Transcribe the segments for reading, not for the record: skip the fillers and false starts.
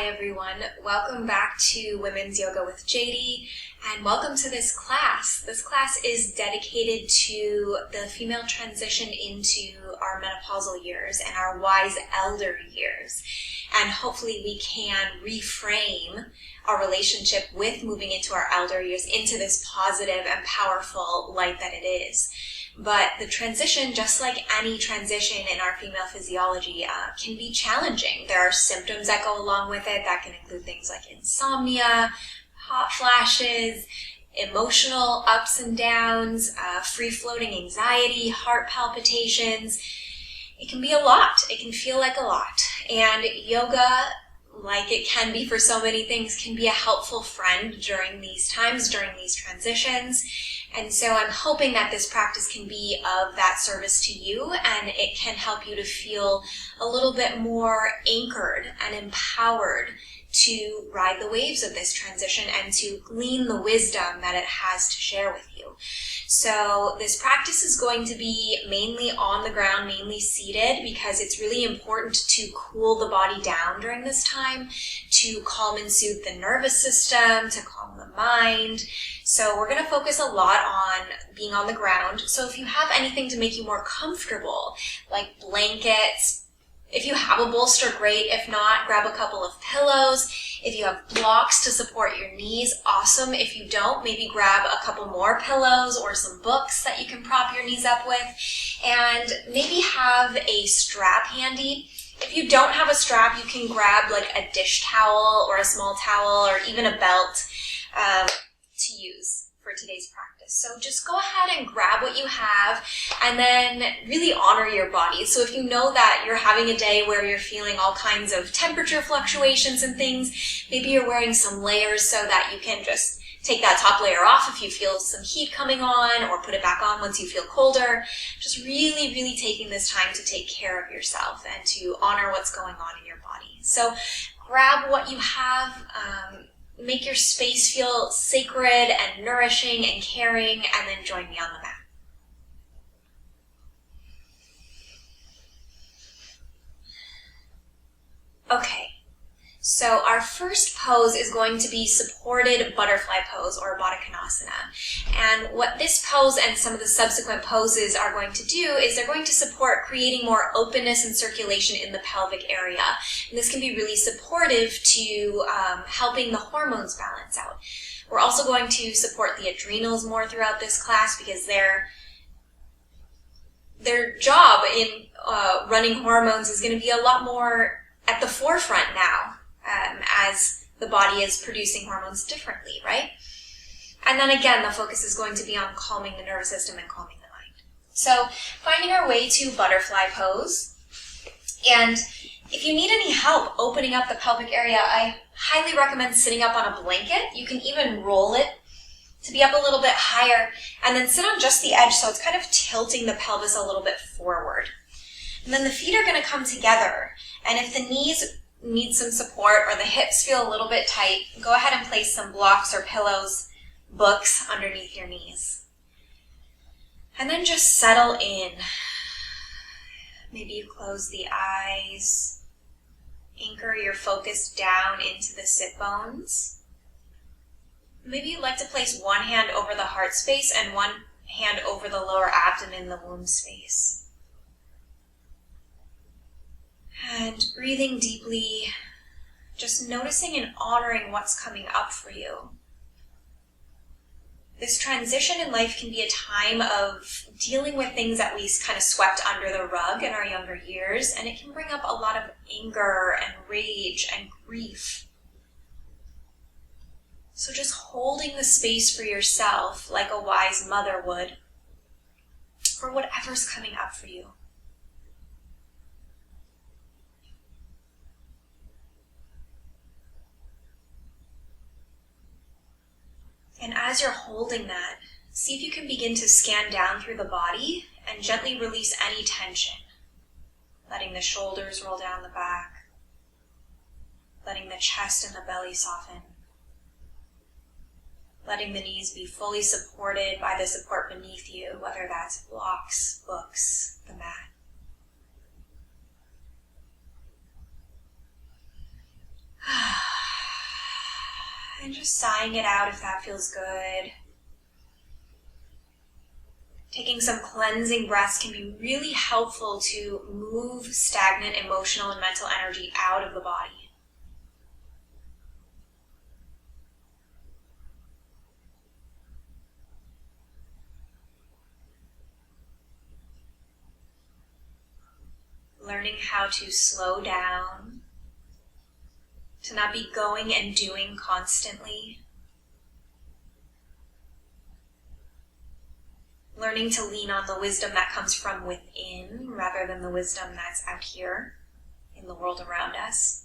everyone. Welcome back to Women's Yoga with JD, and welcome to this class. This class is dedicated to the female transition into our menopausal years and our wise elder years. And hopefully we can reframe our relationship with moving into our elder years into this positive and powerful light that it is. But the transition, just like any transition in our female physiology, can be challenging. There are symptoms that go along with it that can include things like insomnia, hot flashes, emotional ups and downs, free-floating anxiety, heart palpitations. It can be a lot. It can feel like a lot. And yoga, like it can be for so many things, can be a helpful friend during these times, during these transitions. And so I'm hoping that this practice can be of that service to you, and it can help you to feel a little bit more anchored and empowered to ride the waves of this transition and to glean the wisdom that it has to share with you. So this practice is going to be mainly on the ground, mainly seated, because it's really important to cool the body down during this time, to calm and soothe the nervous system, to calm the mind. So we're going to focus a lot on being on the ground. So if you have anything to make you more comfortable, like blankets, if you have a bolster, great. If not, grab a couple of pillows. If you have blocks to support your knees, awesome. If you don't, maybe grab a couple more pillows or some books that you can prop your knees up with. And maybe have a strap handy. If you don't have a strap, you can grab like a dish towel or a small towel or even a belt to use for today's practice. So just go ahead and grab what you have and then really honor your body. So if you know that you're having a day where you're feeling all kinds of temperature fluctuations and things, maybe you're wearing some layers so that you can just take that top layer off if you feel some heat coming on, or put it back on once you feel colder. Just really, really taking this time to take care of yourself and to honor what's going on in your body. So grab what you have, make your space feel sacred and nourishing and caring, and then join me on the mat. Okay, so our first pose is going to be supported butterfly pose, or Baddha Konasana. And what this pose and some of the subsequent poses are going to do is they're going to support creating more openness and circulation in the pelvic area. And this can be really supportive to helping the hormones balance out. We're also going to support the adrenals more throughout this class, because their job in running hormones is going to be a lot more at the forefront now, as the body is producing hormones differently, right? And then again, the focus is going to be on calming the nervous system and calming the mind. So finding our way to butterfly pose. And if you need any help opening up the pelvic area, I highly recommend sitting up on a blanket. You can even roll it to be up a little bit higher, and then sit on just the edge so it's kind of tilting the pelvis a little bit forward. And then the feet are going to come together, and if the knees need some support or the hips feel a little bit tight, go ahead and place some blocks or pillows, books underneath your knees. And then just settle in. Maybe you close the eyes. Anchor your focus down into the sit bones. Maybe you'd like to place one hand over the heart space and one hand over the lower abdomen, the womb space. And breathing deeply, just noticing and honoring what's coming up for you. This transition in life can be a time of dealing with things that we kind of swept under the rug in our younger years, and it can bring up a lot of anger and rage and grief. So just holding the space for yourself like a wise mother would for whatever's coming up for you. And as you're holding that, see if you can begin to scan down through the body and gently release any tension. Letting the shoulders roll down the back, letting the chest and the belly soften, letting the knees be fully supported by the support beneath you, whether that's blocks, books, the mat. And just sighing it out if that feels good. Taking some cleansing breaths can be really helpful to move stagnant emotional and mental energy out of the body. Learning how to slow down, to not be going and doing constantly. Learning to lean on the wisdom that comes from within rather than the wisdom that's out here in the world around us.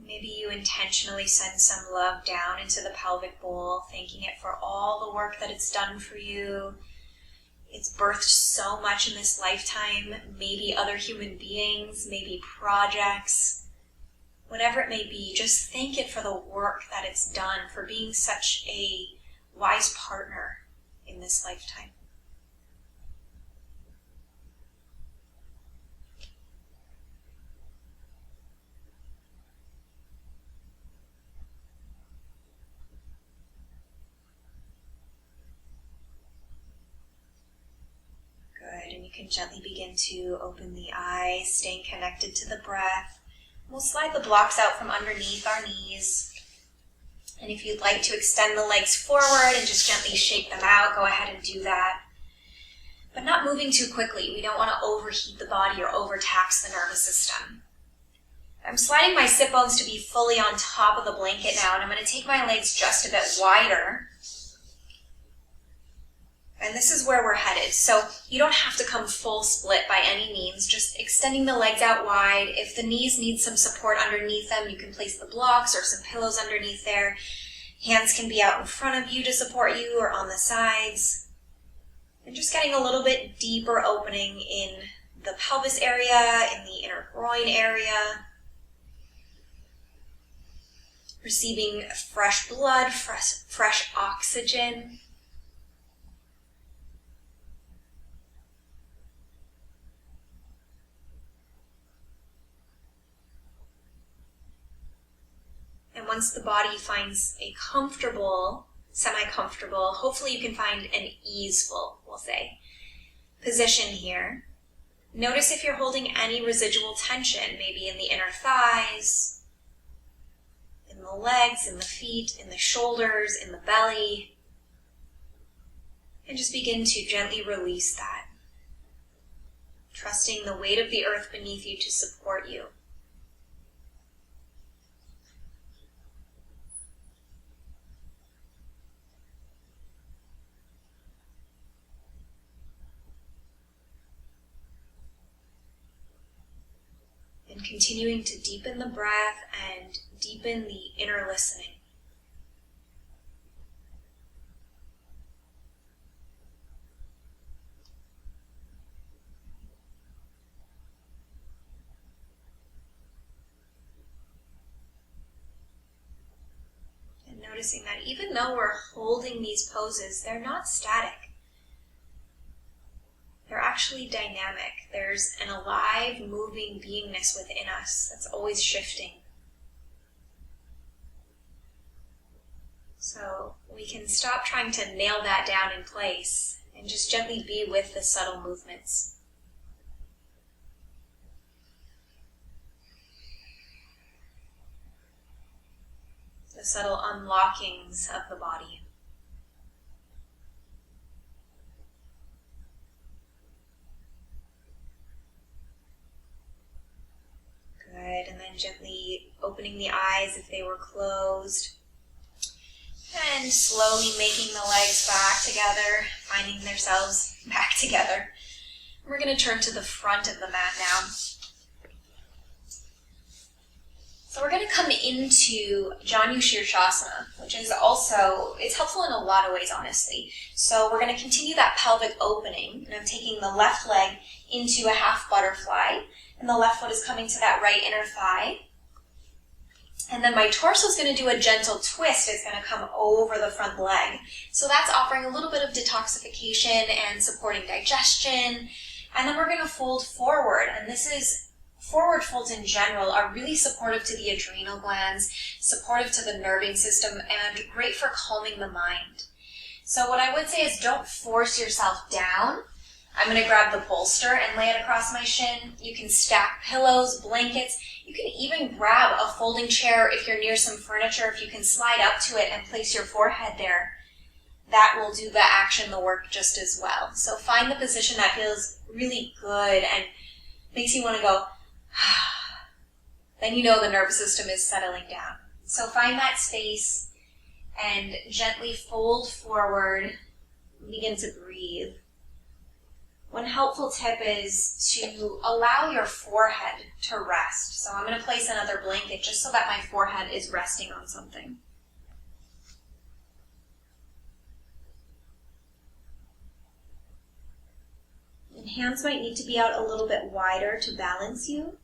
Maybe you intentionally send some love down into the pelvic bowl, thanking it for all the work that it's done for you. It's birthed so much in this lifetime, maybe other human beings, maybe projects, whatever it may be. Just thank it for the work that it's done, for being such a wise partner in this lifetime. And you can gently begin to open the eyes, staying connected to the breath. We'll slide the blocks out from underneath our knees. And if you'd like to extend the legs forward and just gently shake them out, go ahead and do that. But not moving too quickly. We don't want to overheat the body or overtax the nervous system. I'm sliding my sit bones to be fully on top of the blanket now, and I'm going to take my legs just a bit wider. And this is where we're headed. So you don't have to come full split by any means, just extending the legs out wide. If the knees need some support underneath them, you can place the blocks or some pillows underneath there. Hands can be out in front of you to support you or on the sides. And just getting a little bit deeper opening in the pelvis area, in the inner groin area. Receiving fresh blood, fresh oxygen. And once the body finds a comfortable, semi-comfortable, hopefully you can find an easeful, we'll say, position here. Notice if you're holding any residual tension, maybe in the inner thighs, in the legs, in the feet, in the shoulders, in the belly. And just begin to gently release that, trusting the weight of the earth beneath you to support you. And continuing to deepen the breath and deepen the inner listening. And noticing that even though we're holding these poses, they're not static. They're actually dynamic. There's an alive, moving beingness within us that's always shifting. So we can stop trying to nail that down in place and just gently be with the subtle movements. The subtle unlockings of the body. Good, and then gently opening the eyes if they were closed. And slowly making the legs back together, finding themselves back together. We're going to turn to the front of the mat now. So we're going to come into Janu Shirshasana, which is also, it's helpful in a lot of ways, honestly. So we're going to continue that pelvic opening, and I'm taking the left leg into a half butterfly, and the left foot is coming to that right inner thigh. And then my torso is going to do a gentle twist. It's going to come over the front leg. So that's offering a little bit of detoxification and supporting digestion. And then we're going to fold forward. And this is, forward folds in general are really supportive to the adrenal glands, supportive to the nerving system, and great for calming the mind. So what I would say is don't force yourself down. I'm going to grab the bolster and lay it across my shin. You can stack pillows, blankets. You can even grab a folding chair if you're near some furniture. If you can slide up to it and place your forehead there, that will do the action, the work just as well. So find the position that feels really good and makes you want to go, then you know the nervous system is settling down. So find that space and gently fold forward. Begin to breathe. One helpful tip is to allow your forehead to rest. So I'm going to place another blanket just so that my forehead is resting on something. And hands might need to be out a little bit wider to balance you.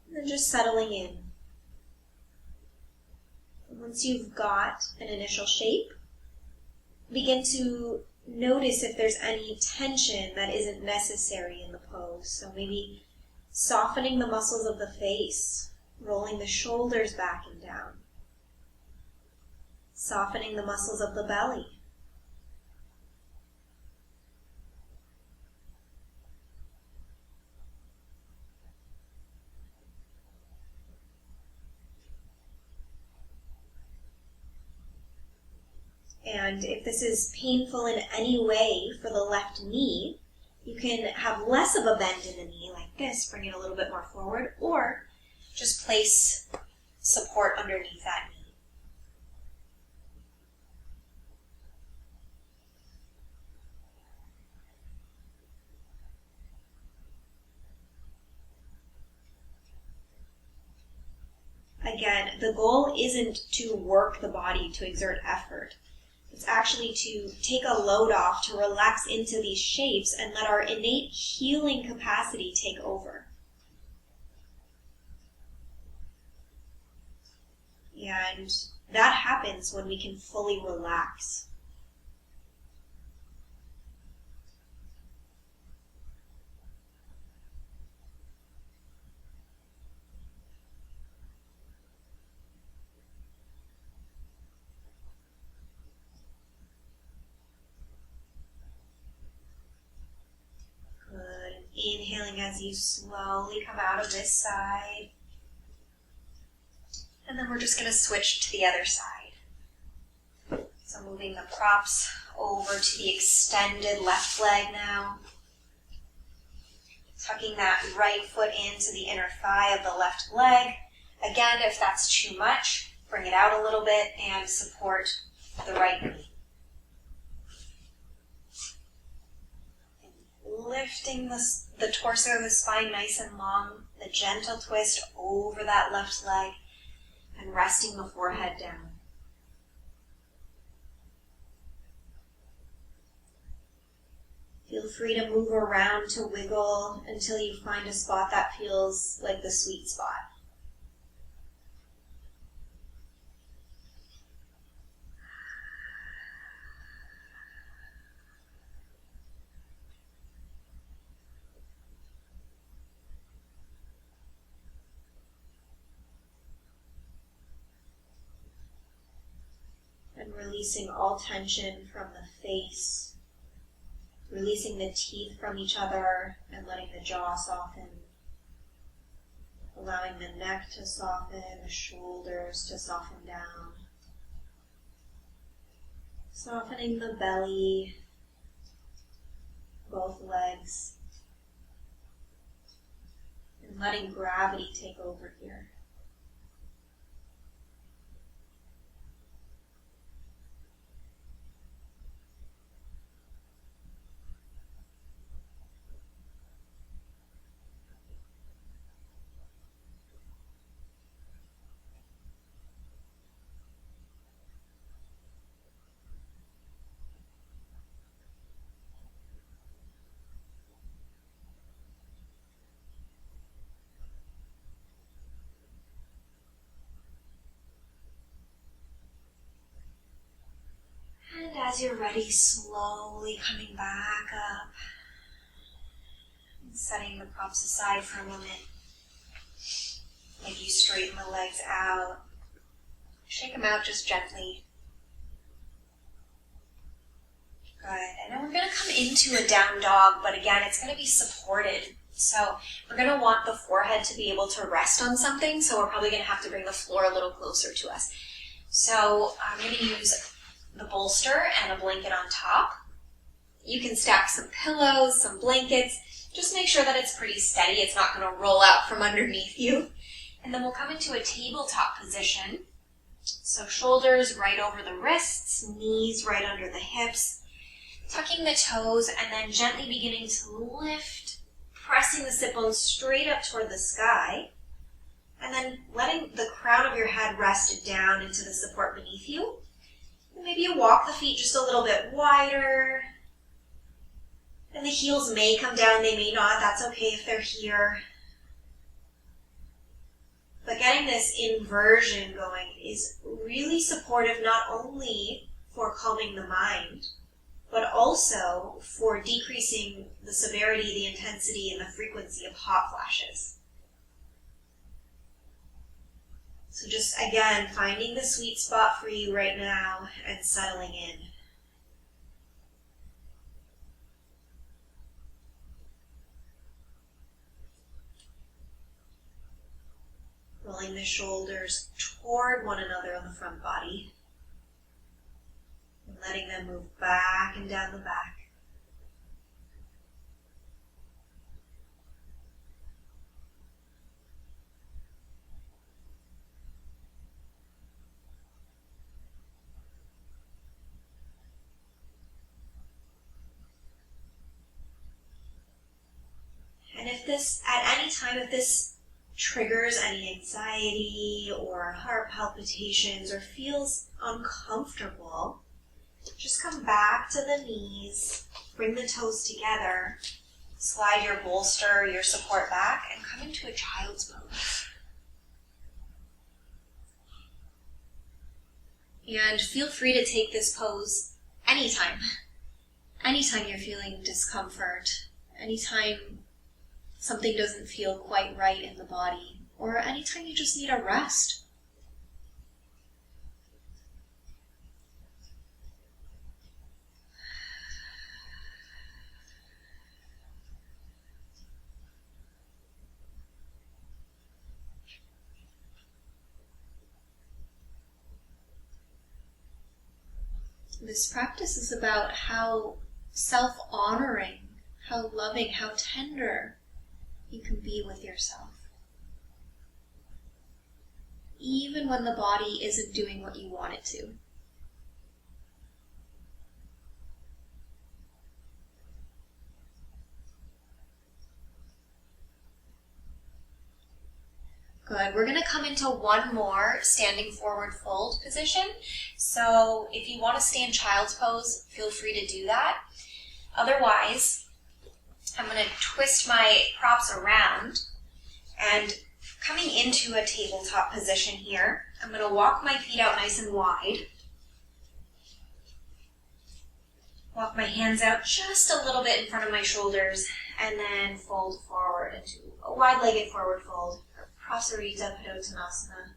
And then just settling in. Once you've got an initial shape, begin to notice if there's any tension that isn't necessary in the pose. So maybe softening the muscles of the face, rolling the shoulders back and down, softening the muscles of the belly. And if this is painful in any way for the left knee, you can have less of a bend in the knee like this, bring it a little bit more forward, or just place support underneath that knee. Again, the goal isn't to work the body, to exert effort. It's actually to take a load off, to relax into these shapes and let our innate healing capacity take over. And that happens when we can fully relax. Inhaling as you slowly come out of this side. And then we're just going to switch to the other side. So moving the props over to the extended left leg now. Tucking that right foot into the inner thigh of the left leg. Again, if that's too much, bring it out a little bit and support the right knee. Lifting the torso, the spine nice and long, the gentle twist over that left leg, and resting the forehead down. Feel free to move around to wiggle until you find a spot that feels like the sweet spot. And releasing all tension from the face, releasing the teeth from each other and letting the jaw soften, allowing the neck to soften, the shoulders to soften down, softening the belly, both legs, and letting gravity take over here. as you're ready, slowly coming back up. And setting the props aside for a moment. Maybe you straighten the legs out. Shake them out just gently. Good. And then we're going to come into a down dog, but again, it's going to be supported. So we're going to want the forehead to be able to rest on something, so we're probably going to have to bring the floor a little closer to us. So I'm going to use the bolster and a blanket on top. You can stack some pillows, some blankets. Just make sure that it's pretty steady. It's not going to roll out from underneath you. And then we'll come into a tabletop position. So shoulders right over the wrists, knees right under the hips, tucking the toes, and then gently beginning to lift, pressing the sit bones straight up toward the sky, and then letting the crown of your head rest down into the support beneath you. And maybe you walk the feet just a little bit wider, and the heels may come down, they may not. That's okay if they're here. But getting this inversion going is really supportive, not only for calming the mind, but also for decreasing the severity, the intensity, and the frequency of hot flashes. So just, again, finding the sweet spot for you right now and settling in. Rolling the shoulders toward one another on the front body. And letting them move back and down the back. And if this, at any time, if this triggers any anxiety or heart palpitations or feels uncomfortable, just come back to the knees, bring the toes together, slide your bolster, your support back, and come into a child's pose. And feel free to take this pose anytime. Anytime you're feeling discomfort, anytime something doesn't feel quite right in the body, or anytime you just need a rest. This practice is about how self-honoring, how loving, how tender you can be with yourself. Even when the body isn't doing what you want it to. Good. We're going to come into one more standing forward fold position. So if you want to stay in child's pose, feel free to do that. Otherwise, I'm going to twist my props around, and coming into a tabletop position here, I'm going to walk my feet out nice and wide. Walk my hands out just a little bit in front of my shoulders, and then fold forward into a wide-legged forward fold, or Prasarita Padottanasana.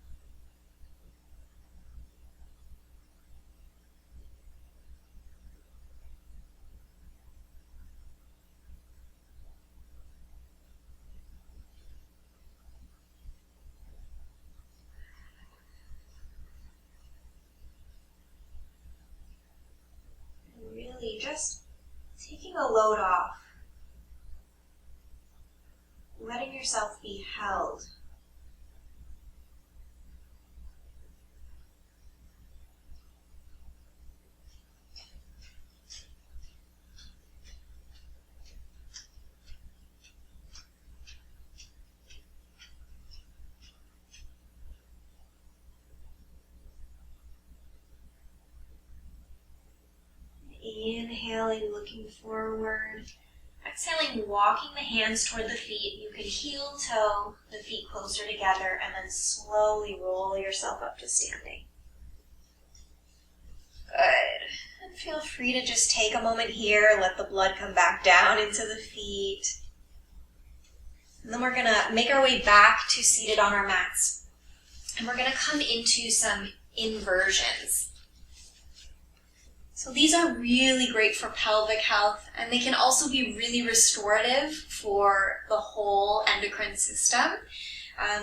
Just taking a load off, letting yourself be held. Inhaling, looking forward. Exhaling, walking the hands toward the feet. You can heel toe the feet closer together and then slowly roll yourself up to standing. Good. And feel free to just take a moment here, let the blood come back down into the feet. And then we're going to make our way back to seated on our mats. And we're going to come into some inversions. So these are really great for pelvic health, and they can also be really restorative for the whole endocrine system.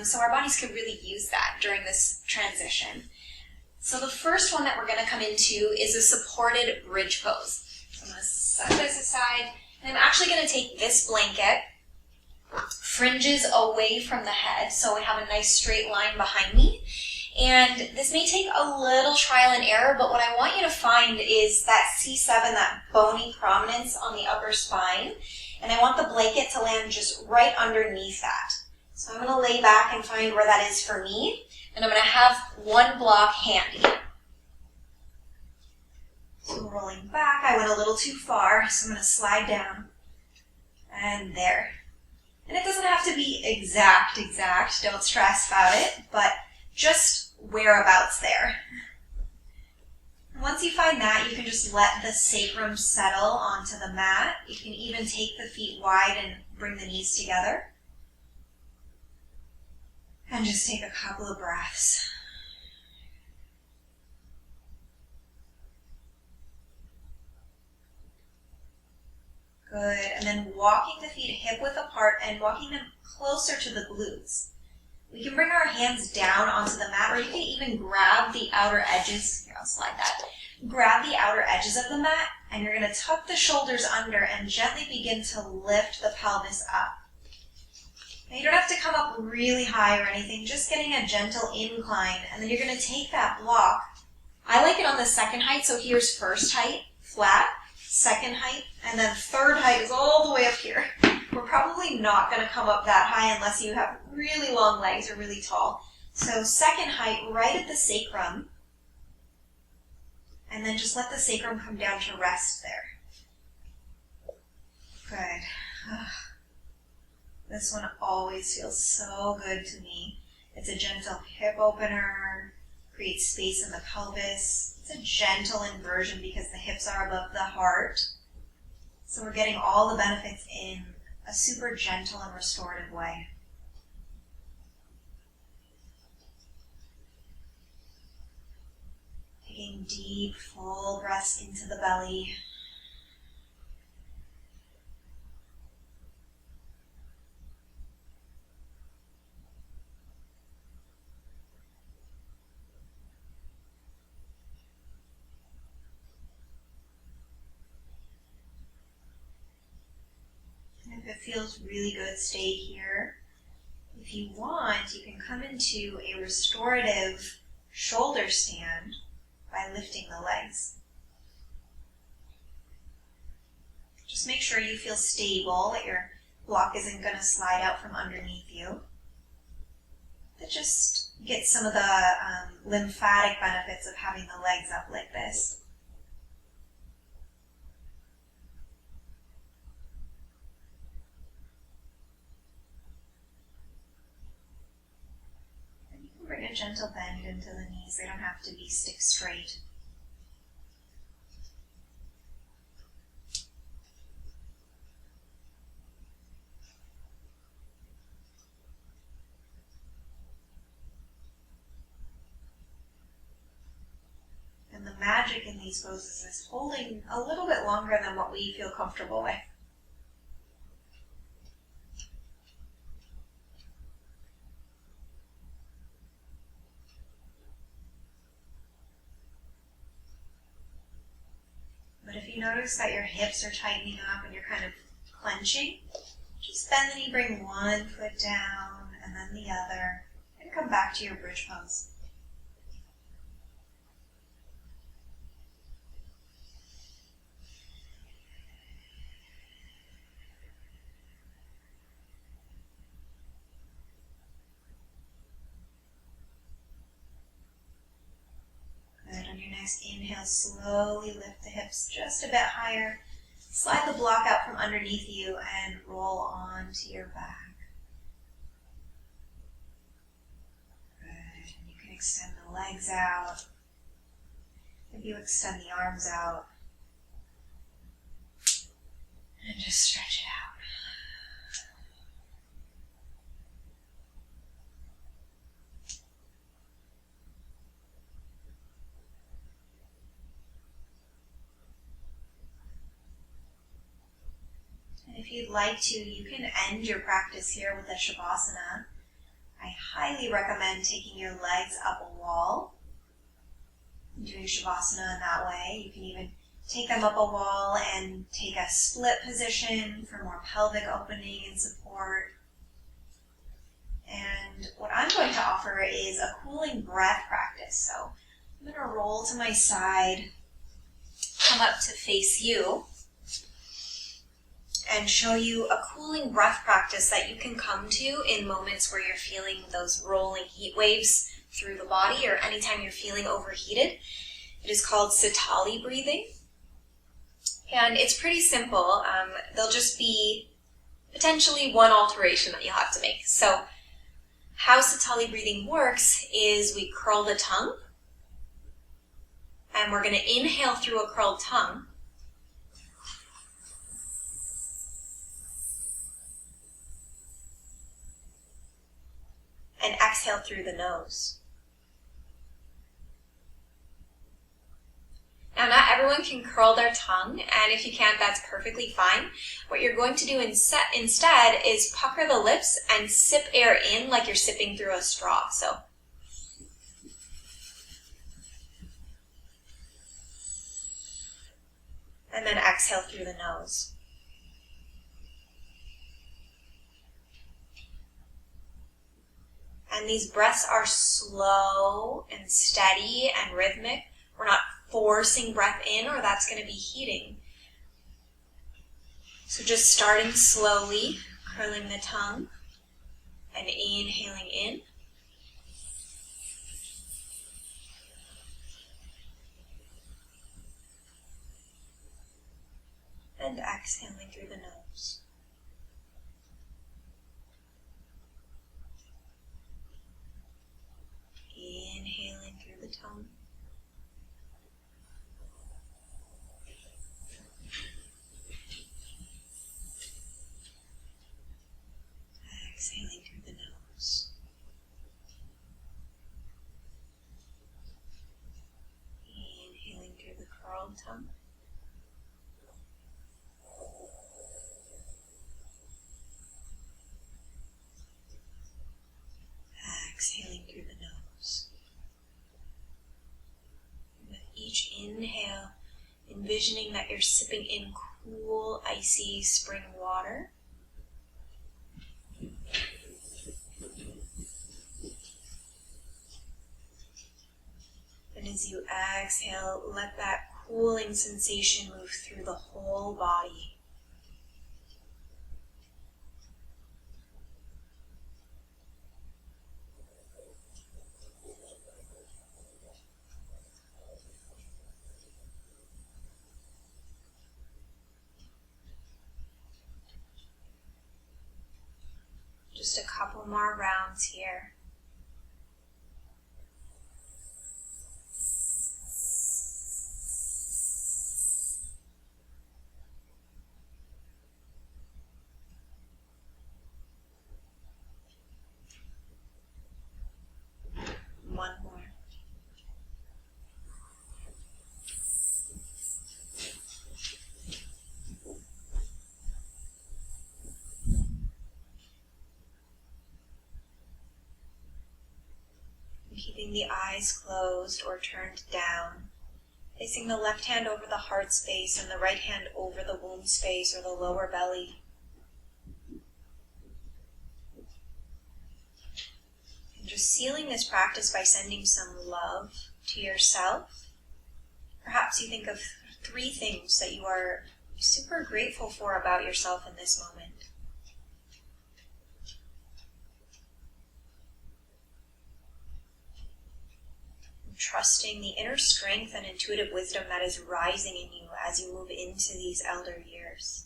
So our bodies could really use that during this transition. So the first one that we're going to come into is a supported bridge pose. So I'm going to set this aside, and I'm actually going to take this blanket, fringes away from the head, so we have a nice straight line behind me. And this may take a little trial and error, but what I want you to find is that C7, that bony prominence on the upper spine, and I want the blanket to land just right underneath that. So I'm going to lay back and find where that is for me, and I'm going to have one block handy. So rolling back, I went a little too far, so I'm going to slide down, and there. And it doesn't have to be exact, don't stress about it, but just whereabouts there. Once you find that, you can just let the sacrum settle onto the mat. You can even take the feet wide and bring the knees together. And just take a couple of breaths. Good. And then walking the feet hip width apart and walking them closer to the glutes. We can bring our hands down onto the mat, or you can even grab the outer edges. Here, I'll slide that. Grab the outer edges of the mat, and you're going to tuck the shoulders under and gently begin to lift the pelvis up. Now, you don't have to come up really high or anything, just getting a gentle incline, and then you're going to take that block. I like it on the second height, so here's first height, flat, second height, and then third height is all the way up here. We're probably not going to come up that high unless you have really long legs or really tall. So second height, right at the sacrum, and then just let the sacrum come down to rest there. Good. This one always feels so good to me. It's a gentle hip opener, creates space in the pelvis. It's a gentle inversion because the hips are above the heart. So we're getting all the benefits in a super gentle and restorative way. Taking deep, full breaths into the belly. If it feels really good, stay here. If you want, you can come into a restorative shoulder stand by lifting the legs. Just make sure you feel stable, that your block isn't going to slide out from underneath you. But just get some of the lymphatic benefits of having the legs up like this. Bring a gentle bend into the knees. They don't have to be stick straight. And the magic in these poses is holding a little bit longer than what we feel comfortable with. But if you notice that your hips are tightening up and you're kind of clenching, just bend the knee, bring one foot down and then the other, and come back to your bridge pose. On your next inhale, slowly lift the hips just a bit higher. Slide the block out from underneath you and roll onto your back. Good. And you can extend the legs out. Maybe you extend the arms out. And just stretch it out. And if you'd like to, you can end your practice here with a Shavasana. I highly recommend taking your legs up a wall, doing Shavasana in that way. You can even take them up a wall and take a split position for more pelvic opening and support. And what I'm going to offer is a cooling breath practice. So I'm going to roll to my side, come up to face you, and show you a cooling breath practice that you can come to in moments where you're feeling those rolling heat waves through the body or anytime you're feeling overheated. It is called Sitali breathing. And it's pretty simple. There'll just be potentially one alteration that you'll have to make. So how Sitali breathing works is we curl the tongue, and we're going to inhale through a curled tongue. And exhale through the nose. Now, not everyone can curl their tongue, and if you can't, that's perfectly fine. What you're going to do instead is pucker the lips and sip air in like you're sipping through a straw. So, and then exhale through the nose. And these breaths are slow and steady and rhythmic. We're not forcing breath in, or that's going to be heating. So just starting slowly, curling the tongue and inhaling in. And exhaling through the nose. Inhaling through the tongue. Exhaling through the nose. Inhaling through the curled tongue. Exhaling through the nose. With each inhale, envisioning that you're sipping in cool, icy spring water. And as you exhale, let that cooling sensation move through the whole body. Just a couple more rounds here. One more. Keeping the eyes closed or turned down, placing the left hand over the heart space and the right hand over the womb space or the lower belly. And just sealing this practice by sending some love to yourself. Perhaps you think of 3 things that you are super grateful for about yourself in this moment. Trusting the inner strength and intuitive wisdom that is rising in you as you move into these elder years.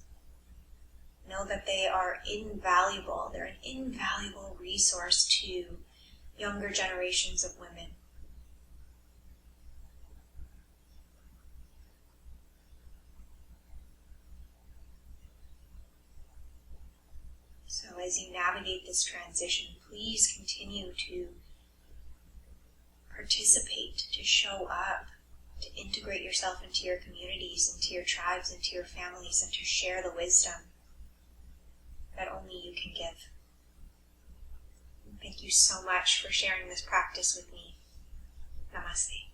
Know that they are invaluable. They're an invaluable resource to younger generations of women. as you navigate this transition, please continue to participate, to show up, to integrate yourself into your communities, into your tribes, into your families, and to share the wisdom that only you can give. Thank you so much for sharing this practice with me. Namaste.